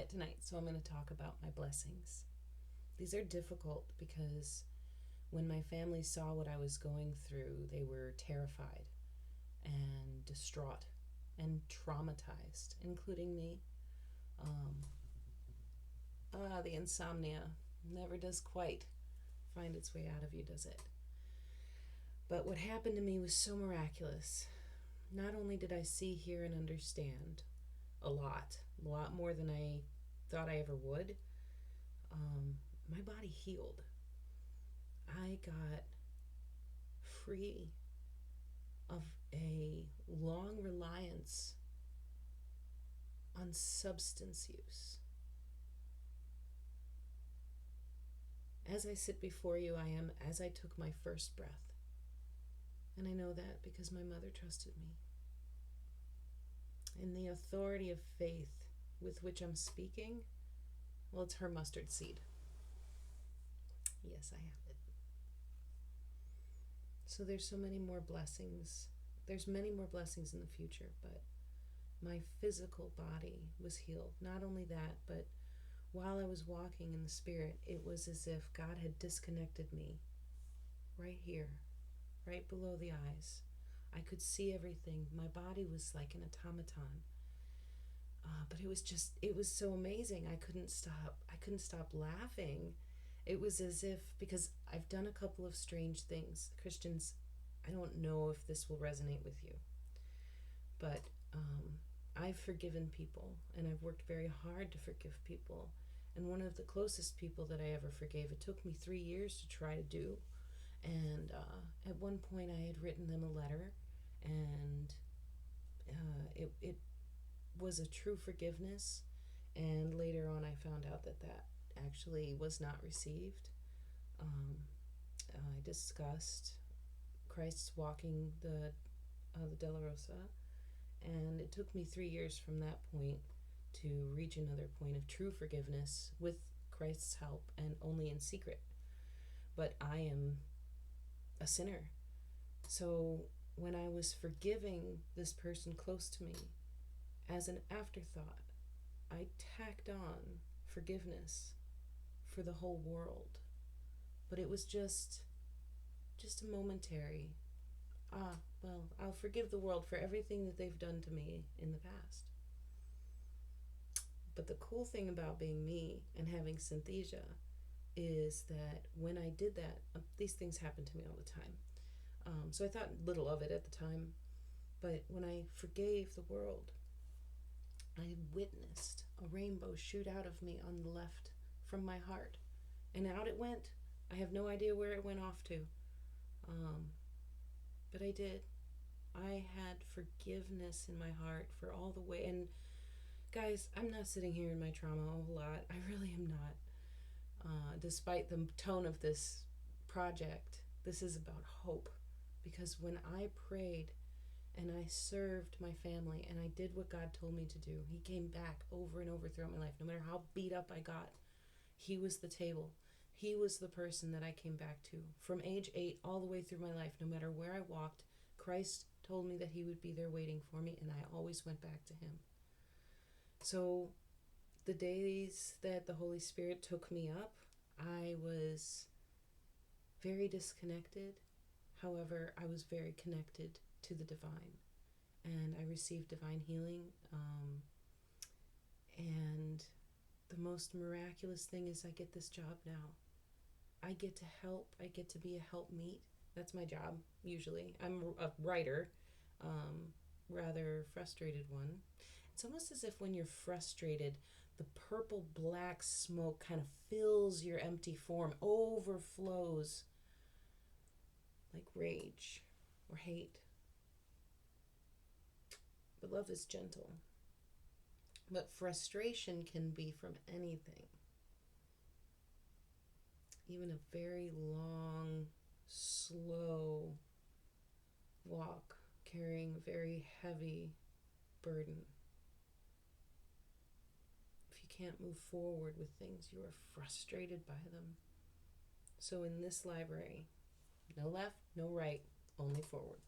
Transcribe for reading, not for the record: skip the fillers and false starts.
quiet tonight, so I'm going to talk about my blessings. These are difficult because when my family saw what I was going through, they were terrified and distraught and traumatized, including me. Um, the insomnia never does quite find its way out of you, does it? But what happened to me was so miraculous. Not only did I see, hear, and understand a lot more than I thought I ever would, my body healed. I got free of a long reliance on substance use. As I sit before you, I am as I took my first breath. And I know that because my mother trusted me. And the authority of faith with which I'm speaking, well, it's her mustard seed. Yes, I have it. So there's so many more blessings. There's many more blessings in the future, but my physical body was healed. Not only that, but while I was walking in the Spirit, it was as if God had disconnected me right here, right below the eyes. I could see everything. My body was like an automaton. But it was so amazing. I couldn't stop laughing. It was as if, because I've done a couple of strange things. Christians, I don't know if this will resonate with you, but I've forgiven people, and I've worked very hard to forgive people. And one of the closest people that I ever forgave, it took me 3 years to try to do. And at one point I had written them a letter, and it was a true forgiveness. And later on I found out that actually was not received. I discussed Christ's walking the Dolorosa, and it took me 3 years from that point to reach another point of true forgiveness with Christ's help, and only in secret. But I am a sinner. So when I was forgiving this person close to me, as an afterthought, I tacked on forgiveness for the whole world. But it was just a momentary, well, I'll forgive the world for everything that they've done to me in the past. But the cool thing about being me and having synthesia is that when I did that, these things happen to me all the time. So I thought little of it at the time. But when I forgave the world, I witnessed a rainbow shoot out of me on the left from my heart. And out it went. I have no idea where it went off to. But I did. I had forgiveness in my heart for all the way. And guys, I'm not sitting here in my trauma a whole lot. I really am not. Despite the tone of this project, this is about hope. Because when I prayed and I served my family and I did what God told me to do, He came back over and over throughout my life. No matter how beat up I got, He was the table. He was the person that I came back to. From age 8 all the way through my life, no matter where I walked, Christ told me that He would be there waiting for me, and I always went back to Him. So the days that the Holy Spirit took me up, I was very disconnected. However, I was very connected to the divine, and I received divine healing. And the most miraculous thing is I get this job now. I get to help. I get to be a helpmeet. That's my job, usually. I'm a writer, rather frustrated one. It's almost as if when you're frustrated, the purple black smoke kind of fills your empty form, overflows like rage or hate. But love is gentle. But frustration can be from anything. Even a very long, slow walk, carrying a very heavy burden. If you can't move forward with things, you are frustrated by them. So in this library, no left, no right, only forward.